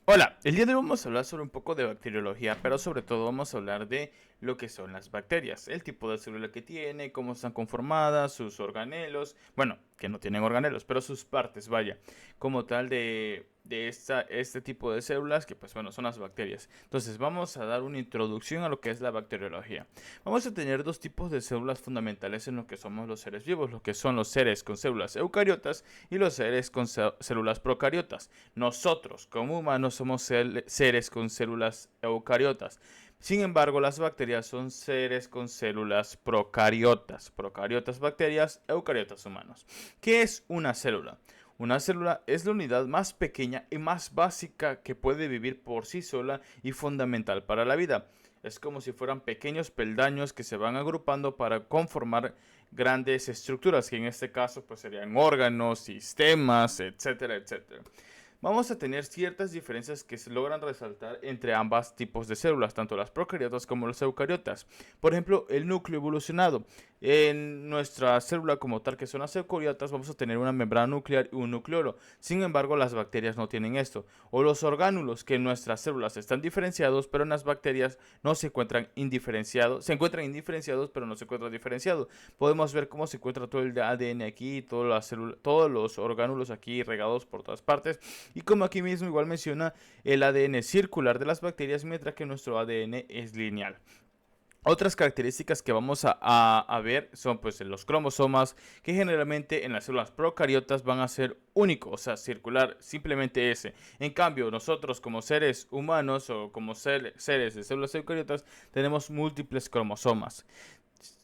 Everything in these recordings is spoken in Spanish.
Hola, el día de hoy vamos a hablar sobre un poco de bacteriología, pero sobre todo vamos a hablar de lo que son las bacterias, el tipo de célula que tiene, cómo están conformadas, sus organelos, bueno, que no tienen organelos, pero sus partes, vaya, como tal este tipo de células que pues bueno, son las bacterias. Entonces vamos a dar una introducción a lo que es la bacteriología. Vamos a tener dos tipos de células fundamentales en lo que somos los seres vivos, lo que son los seres con células eucariotas y los seres con células procariotas. Nosotros, como humanos, somos seres con células eucariotas. Sin embargo, las bacterias son seres con células procariotas. Procariotas bacterias, eucariotas humanos. ¿Qué es una célula? Una célula es la unidad más pequeña y más básica que puede vivir por sí sola y fundamental para la vida. Es como si fueran pequeños peldaños que se van agrupando para conformar grandes estructuras, que en este caso pues serían órganos, sistemas, etcétera, etcétera. Vamos a tener ciertas diferencias que se logran resaltar entre ambos tipos de células, tanto las procariotas como los eucariotas. Por ejemplo, el núcleo evolucionado. En nuestra célula como tal, que son las eucariotas, vamos a tener una membrana nuclear y un nucleolo. Sin embargo, las bacterias no tienen esto. O los orgánulos, que en nuestras células están diferenciados, pero en las bacterias no se encuentran indiferenciados. Se encuentran indiferenciados, pero no se encuentran diferenciados. Podemos ver cómo se encuentra todo el ADN aquí, todos los orgánulos aquí regados por todas partes. Y como aquí mismo igual menciona el ADN circular de las bacterias, mientras que nuestro ADN es lineal. Otras características que vamos a ver son pues los cromosomas, que generalmente en las células procariotas van a ser únicos, o sea, circular, simplemente ese. En cambio, nosotros como seres humanos o como seres de células eucariotas tenemos múltiples cromosomas.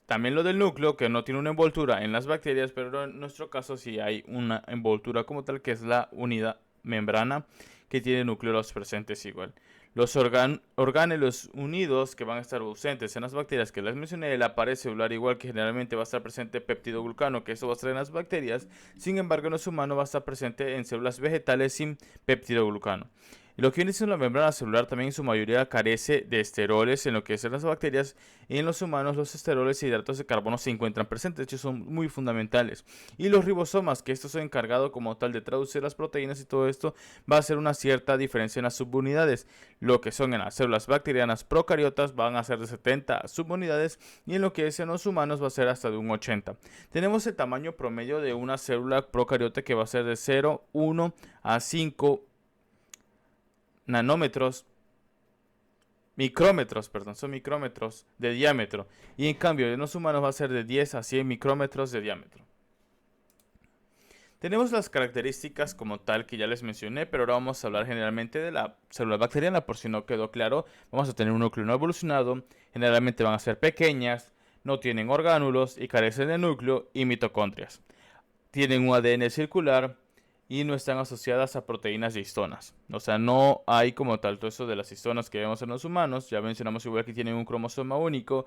También lo del núcleo, que no tiene una envoltura en las bacterias, pero en nuestro caso sí hay una envoltura como tal, que es la unidad membrana que tiene núcleos presentes igual. Los orgánulos unidos que van a estar ausentes en las bacterias que les mencioné, la pared celular igual que generalmente va a estar presente peptidoglucano, que eso va a estar en las bacterias, sin embargo en los humanos va a estar presente en células vegetales sin peptidoglucano. Lo que viene siendo la membrana celular también en su mayoría carece de esteroles en lo que es en las bacterias, y en los humanos los esteroles e hidratos de carbono se encuentran presentes, de hecho son muy fundamentales. Y los ribosomas, que estos son encargados como tal de traducir las proteínas y todo esto, va a hacer una cierta diferencia en las subunidades. Lo que son en las células bacterianas procariotas van a ser de 70 subunidades y en lo que es en los humanos va a ser hasta de un 80. Tenemos el tamaño promedio de una célula procariota que va a ser de 0, 1 a 5 nanómetros, micrómetros, perdón, son micrómetros de diámetro. Y en cambio en los humanos va a ser de 10 a 100 micrómetros de diámetro. Tenemos las características como tal que ya les mencioné, pero ahora vamos a hablar generalmente de la célula bacteriana, por si no quedó claro. Vamos a tener un núcleo no evolucionado, generalmente van a ser pequeñas, no tienen orgánulos y carecen de núcleo y mitocondrias. Tienen un ADN circular y no están asociadas a proteínas de histonas. O sea, no hay como tal todo eso de las histonas que vemos en los humanos. Ya mencionamos igual que tienen un cromosoma único.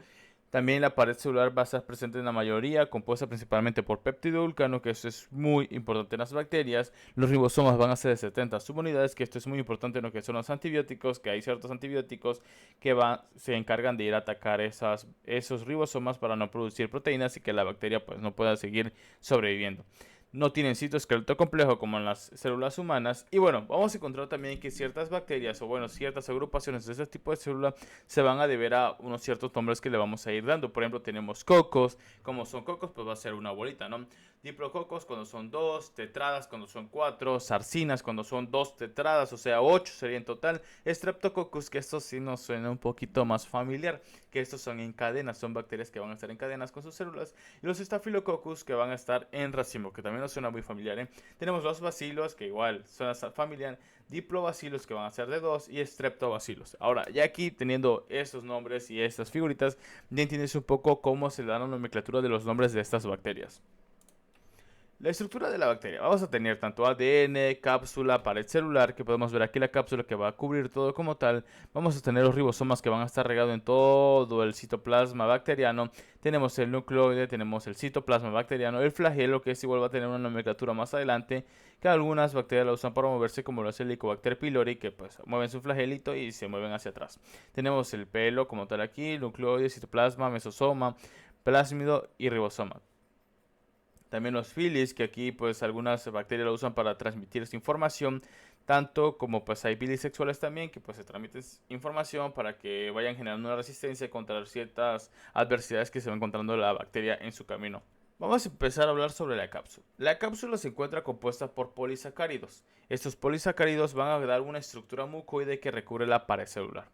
También la pared celular va a estar presente en la mayoría, compuesta principalmente por peptidoglucano, que eso es muy importante en las bacterias. Los ribosomas van a ser de 70 subunidades, que esto es muy importante en lo que son los antibióticos, que hay ciertos antibióticos que se encargan de ir a atacar esos ribosomas para no producir proteínas y que la bacteria pues no pueda seguir sobreviviendo. No tienen citoesqueleto complejo como en las células humanas. Y bueno, vamos a encontrar también que ciertas bacterias o bueno, ciertas agrupaciones de este tipo de célula se van a deber a unos ciertos nombres que le vamos a ir dando. Por ejemplo, tenemos cocos. Como son cocos, pues va a ser una bolita, ¿no? Diplococos cuando son dos, tetradas cuando son cuatro, sarcinas cuando son dos tetradas, o sea, 8 sería en total. Streptococcus, que esto sí nos suena un poquito más familiar, que estos son en cadenas, son bacterias que van a estar en cadenas con sus células. Y los Staphylococcus, que van a estar en racimo, que también nos suena muy familiar, ¿eh? Tenemos los bacilos, que igual son familiar, diplobacilos, que van a ser de 2 y streptobacilos. Ahora, ya aquí teniendo estos nombres y estas figuritas, ya entiendes un poco cómo se da la nomenclatura de los nombres de estas bacterias. La estructura de la bacteria. Vamos a tener tanto ADN, cápsula, pared celular, que podemos ver aquí la cápsula que va a cubrir todo como tal. Vamos a tener los ribosomas que van a estar regados en todo el citoplasma bacteriano. Tenemos el nucleoide, tenemos el citoplasma bacteriano, el flagelo, que es igual va a tener una nomenclatura más adelante, que algunas bacterias la usan para moverse, como lo es el Helicobacter pylori, que pues mueven su flagelito y se mueven hacia atrás. Tenemos el pelo como tal aquí, nucleoide, citoplasma, mesosoma, plásmido y ribosoma. También los filis, que aquí pues algunas bacterias lo usan para transmitir esta información. tanto como pues hay bilisexuales también que pues se transmiten información para que vayan generando una resistencia contra ciertas adversidades que se va encontrando la bacteria en su camino. Vamos a empezar a hablar sobre la cápsula. La cápsula se encuentra compuesta por polisacáridos. Estos polisacáridos van a dar una estructura mucoide que recubre la pared celular.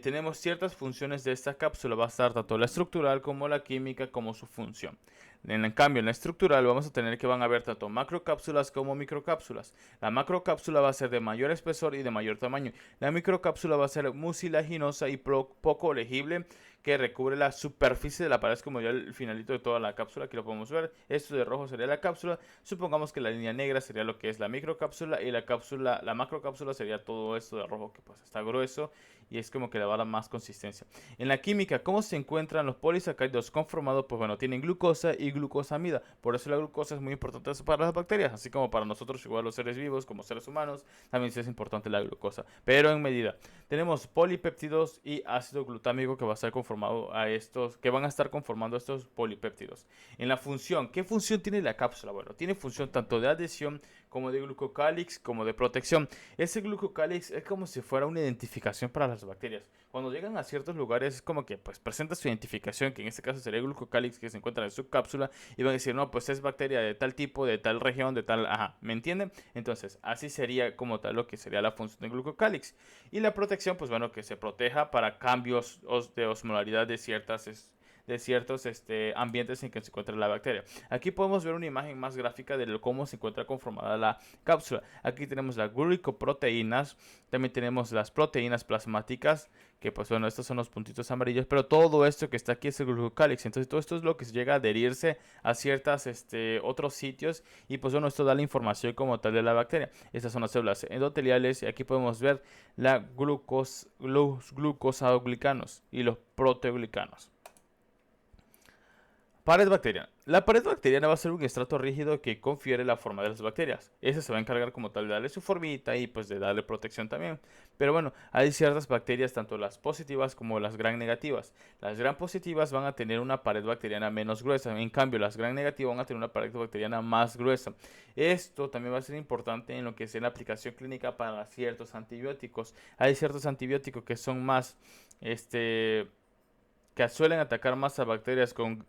Tenemos ciertas funciones de esta cápsula, va a estar tanto la estructural como la química como su función. En cambio, en la estructural vamos a tener que van a haber tanto macrocápsulas como microcápsulas. La macrocápsula va a ser de mayor espesor y de mayor tamaño. La microcápsula va a ser mucilaginosa y poco legible, que recubre la superficie de la pared, como ya el finalito de toda la cápsula. Aquí lo podemos ver. Esto de rojo sería la cápsula. Supongamos que la línea negra sería lo que es la microcápsula, y la macrocápsula sería todo esto de rojo, que pues está grueso y es como que le va a dar más consistencia. En la química, ¿cómo se encuentran los polisacáridos conformados? Pues bueno, tienen glucosa y glucosamida. Por eso la glucosa es muy importante para las bacterias, así como para nosotros, igual los seres vivos, como seres humanos, también sí es importante la glucosa, pero en medida. Tenemos polipéptidos y ácido glutámico, que va a estar conformado a estos, que van a estar conformando estos polipéptidos. En la función, ¿qué función tiene la cápsula? Bueno, tiene función tanto de adhesión como de glucocálix, como de protección. Ese glucocálix es como si fuera una identificación para las bacterias. Cuando llegan a ciertos lugares es como que pues presenta su identificación, que en este caso sería el glucocálix que se encuentra en su cápsula, y van a decir, no, pues es bacteria de tal tipo, de tal región, de tal, ajá, ¿me entienden? Entonces, así sería como tal lo que sería la función del glucocálix. Y la protección, pues bueno, que se proteja para cambios de osmolaridad de ciertos ambientes en que se encuentra la bacteria. Aquí podemos ver una imagen más gráfica de cómo se encuentra conformada la cápsula. Aquí tenemos las glicoproteínas, también tenemos las proteínas plasmáticas, que pues bueno, estos son los puntitos amarillos, pero todo esto que está aquí es el glucocálix. Entonces todo esto es lo que llega a adherirse a ciertas otros sitios, y pues bueno, esto da la información como tal de la bacteria. Estas son las células endoteliales, y aquí podemos ver los glucosadoglicanos y los proteoglicanos. Pared bacteriana. La pared bacteriana va a ser un estrato rígido que confiere la forma de las bacterias. Ese se va a encargar como tal de darle su formita y pues de darle protección también. Pero bueno, hay ciertas bacterias, tanto las positivas como las gram negativas. Las gram positivas van a tener una pared bacteriana menos gruesa. En cambio, las gram negativas van a tener una pared bacteriana más gruesa. Esto también va a ser importante en lo que es la aplicación clínica para ciertos antibióticos. Hay ciertos antibióticos que son más, que suelen atacar más a bacterias con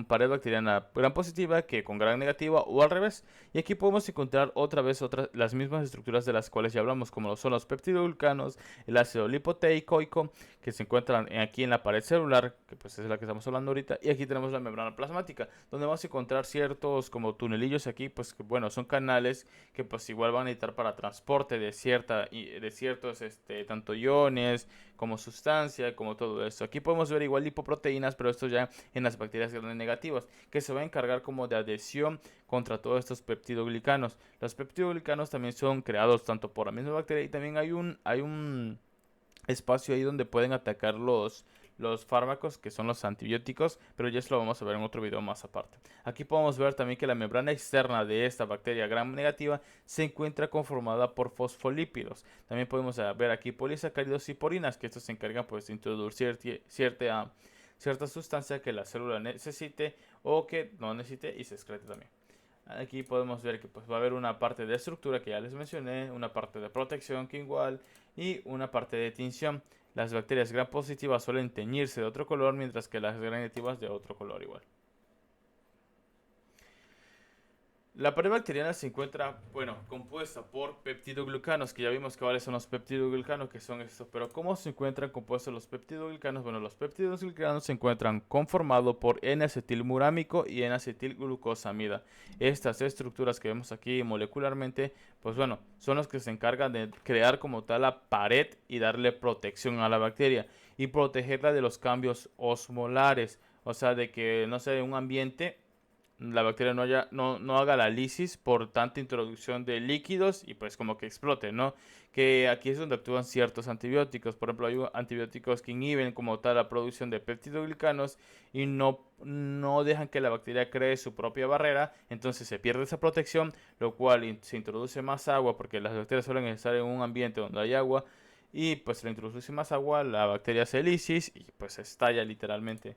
pared bacteriana gram positiva que con gram negativa, o al revés. Y aquí podemos encontrar otra vez las mismas estructuras de las cuales ya hablamos, como lo son los peptidoglucanos, el ácido lipoteicoico, que se encuentran aquí en la pared celular, que pues es la que estamos hablando ahorita. Y aquí tenemos la membrana plasmática, donde vamos a encontrar ciertos como tunelillos aquí, pues que bueno, son canales que pues igual van a necesitar para transporte de ciertos tanto iones como sustancia, como todo esto. Aquí podemos ver igual lipoproteínas, pero esto ya en las bacterias negativas, que se va a encargar como de adhesión contra todos estos peptidoglicanos. Los peptidoglicanos también son creados tanto por la misma bacteria, y también hay un espacio ahí donde pueden atacar los fármacos, que son los antibióticos, pero ya eso lo vamos a ver en otro video más aparte. Aquí podemos ver también que la membrana externa de esta bacteria gram negativa se encuentra conformada por fosfolípidos. También podemos ver aquí polisacáridos y porinas, que estos se encargan pues de introducir cierta sustancia que la célula necesite o que no necesite, y se excrete también. Aquí podemos ver que pues va a haber una parte de estructura que ya les mencioné, una parte de protección que igual, y una parte de tinción. Las bacterias gram positivas suelen teñirse de otro color, mientras que las gram negativas de otro color igual. La pared bacteriana se encuentra, bueno, compuesta por peptidoglucanos, que ya vimos que cuáles son los peptidoglucanos, que son estos. Pero ¿cómo se encuentran compuestos los peptidoglucanos? Bueno, los peptidoglucanos se encuentran conformados por N-acetilmurámico y N-acetilglucosamida. Estas estructuras que vemos aquí molecularmente, pues bueno, son los que se encargan de crear como tal la pared y darle protección a la bacteria y protegerla de los cambios osmolares. O sea, de que, no sé, un ambiente la bacteria no haga la lisis por tanta introducción de líquidos y pues como que explote, ¿no? Que aquí es donde actúan ciertos antibióticos. Por ejemplo, hay antibióticos que inhiben como tal la producción de peptidoglicanos y no dejan que la bacteria cree su propia barrera. Entonces se pierde esa protección, lo cual se introduce más agua, porque las bacterias suelen estar en un ambiente donde hay agua, y pues se introduce más agua, la bacteria se lisis y pues estalla literalmente.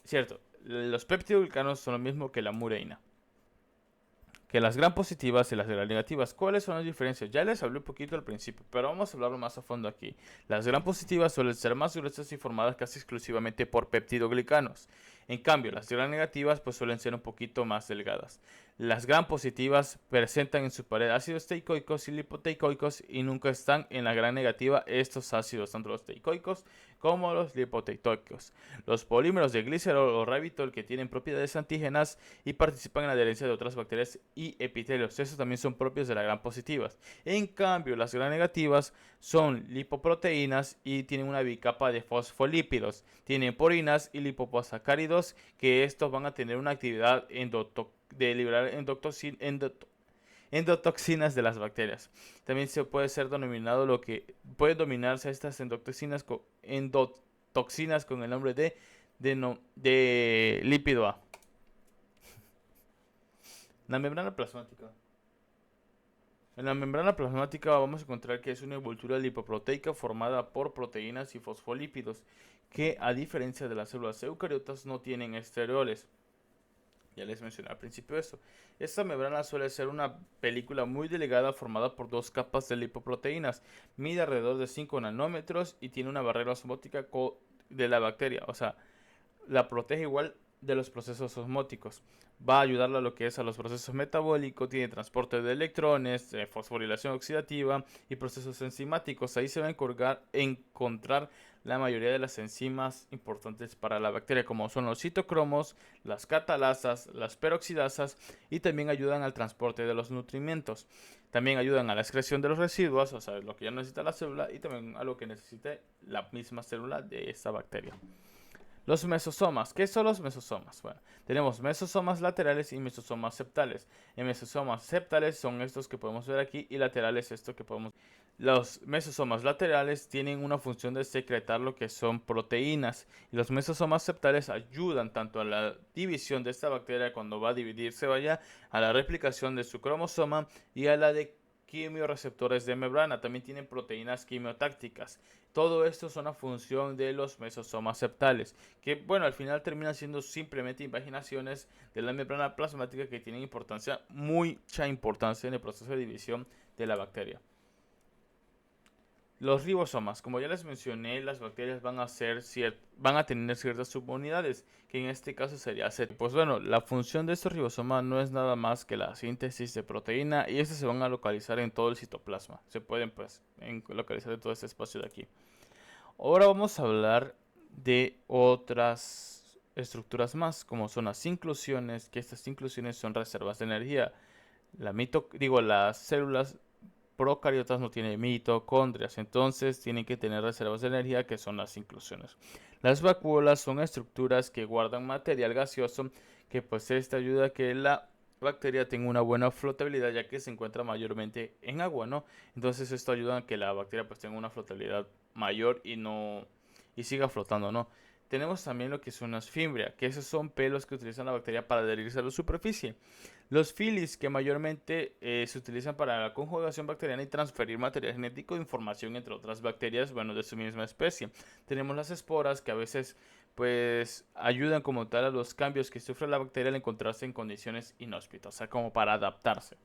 Cierto, los peptidoglucanos son lo mismo que la mureína. que las gram positivas y las gram negativas. ¿Cuáles son las diferencias? Ya les hablé un poquito al principio, pero vamos a hablarlo más a fondo aquí. Las gram positivas suelen ser más gruesas y formadas casi exclusivamente por peptidoglicanos. En cambio, las gram negativas pues suelen ser un poquito más delgadas. Las gram positivas presentan en su pared ácidos teicoicos y lipoteicoicos y nunca están en la gram negativa estos ácidos, tanto los teicoicos como los lipoteicoicos. Los polímeros de glicerol o ribitol que tienen propiedades antígenas y participan en la adherencia de otras bacterias y epitelios. Estos también son propios de las gram positivas. En cambio, las gram negativas son lipoproteínas y tienen una bicapa de fosfolípidos. Tienen porinas y liposacáridos que estos van a tener una actividad de liberar endotoxinas de las bacterias. También se puede ser denominado lo que puede dominarse a estas endotoxinas con el nombre de lípido A. La membrana plasmática. En la membrana plasmática vamos a encontrar que es una envoltura lipoproteica formada por proteínas y fosfolípidos que, a diferencia de las células eucariotas, no tienen esteroles. Ya les mencioné al principio eso. Esta membrana suele ser una película muy delgada formada por dos capas de lipoproteínas. Mide alrededor de 5 nanómetros y tiene una barrera osmótica de la bacteria. O sea, la protege igual de los procesos osmóticos. Va a ayudarla a lo que es a los procesos metabólicos, tiene transporte de electrones, fosforilación oxidativa y procesos enzimáticos. Ahí se va a encontrar la mayoría de las enzimas importantes para la bacteria, como son los citocromos, las catalasas, las peroxidasas, y también ayudan al transporte de los nutrimentos. También ayudan a la excreción de los residuos, o sea, lo que ya necesita la célula, y también a lo que necesite la misma célula de esta bacteria. Los mesosomas. ¿Qué son los mesosomas? Bueno, tenemos mesosomas laterales y mesosomas septales. En mesosomas septales son estos que podemos ver aquí y laterales esto que podemos ver. Los mesosomas laterales tienen una función de secretar lo que son proteínas y los mesosomas septales ayudan tanto a la división de esta bacteria cuando va a dividirse, vaya, a la replicación de su cromosoma y a la de quimioreceptores de membrana. También tienen proteínas quimiotácticas. Todo esto es una función de los mesosomas septales, que bueno, al final terminan siendo simplemente invaginaciones de la membrana plasmática que tienen mucha importancia en el proceso de división de la bacteria. Los ribosomas, como ya les mencioné, las bacterias van a tener ciertas subunidades, que en este caso sería C. Pues bueno, la función de estos ribosomas no es nada más que la síntesis de proteína y estos se van a localizar en todo el citoplasma. Se pueden pues localizar en todo este espacio de aquí. Ahora vamos a hablar de otras estructuras más, como son las inclusiones, que estas inclusiones son reservas de energía. Las células procariotas no tienen mitocondrias, entonces tienen que tener reservas de energía que son las inclusiones. Las vacuolas son estructuras que guardan material gaseoso que pues esta ayuda a que la bacteria tenga una buena flotabilidad ya que se encuentra mayormente en agua, ¿no? Entonces esto ayuda a que la bacteria pues tenga una flotabilidad mayor y siga flotando, ¿no? Tenemos también lo que son las fimbria, que esos son pelos que utilizan la bacteria para adherirse a la superficie. Los filis, que mayormente se utilizan para la conjugación bacteriana y transferir material genético de información entre otras bacterias, bueno, de su misma especie. Tenemos las esporas, que a veces pues ayudan como tal a los cambios que sufre la bacteria al encontrarse en condiciones inhóspitas, o sea, como para adaptarse.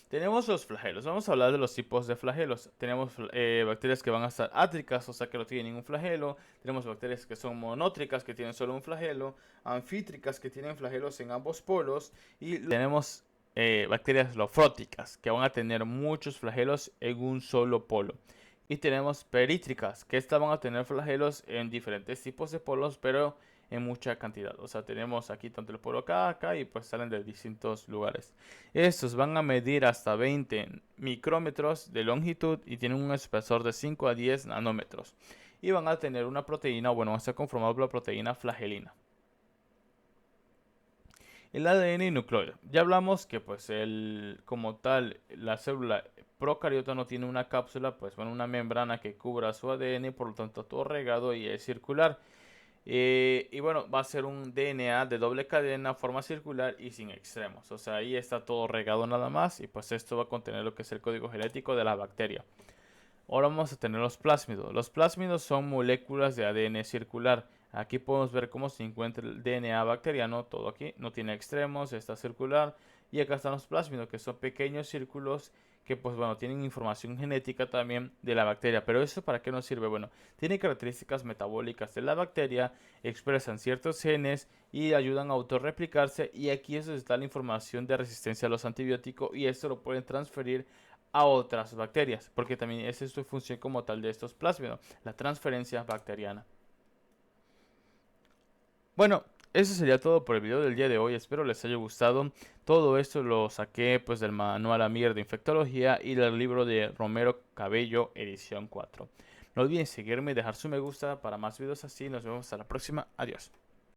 Tenemos los flagelos. Vamos a hablar de los tipos de flagelos. Tenemos bacterias que van a estar átricas, o sea que no tienen ningún flagelo. Tenemos bacterias que son monótricas, que tienen solo un flagelo. Anfítricas, que tienen flagelos en ambos polos. Y tenemos bacterias lofróticas, que van a tener muchos flagelos en un solo polo. Y tenemos perítricas, que estas van a tener flagelos en diferentes tipos de polos, pero en mucha cantidad. O sea, tenemos aquí tanto el polo acá y pues salen de distintos lugares. Estos van a medir hasta 20 micrómetros de longitud y tienen un espesor de 5 a 10 nanómetros. Y van a tener una proteína, bueno, van a estar conformados por la proteína flagelina. El ADN y nucleoide. Ya hablamos que pues como tal, la célula procariota no tiene una cápsula, pues bueno, una membrana que cubra su ADN, por lo tanto todo regado y es circular. Y bueno, va a ser un DNA de doble cadena, forma circular y sin extremos. O sea, ahí está todo regado nada más y pues esto va a contener lo que es el código genético de la bacteria. Ahora vamos a tener los plásmidos. Los plásmidos son moléculas de ADN circular. Aquí podemos ver cómo se encuentra el DNA bacteriano, todo aquí, no tiene extremos, está circular. Y acá están los plásmidos, que son pequeños círculos que pues bueno, tienen información genética también de la bacteria. Pero ¿eso para qué nos sirve? Bueno, tiene características metabólicas de la bacteria, expresan ciertos genes y ayudan a autorreplicarse. Y aquí eso está la información de resistencia a los antibióticos y esto lo pueden transferir a otras bacterias, porque también esa es su función como tal de estos plásmidos, la transferencia bacteriana. Bueno, eso sería todo por el video del día de hoy. Espero les haya gustado. Todo esto lo saqué pues del manual Amir de infectología y del libro de Romero Cabello, edición 4. No olviden seguirme y dejar su me gusta para más videos así. Nos vemos hasta la próxima. Adiós.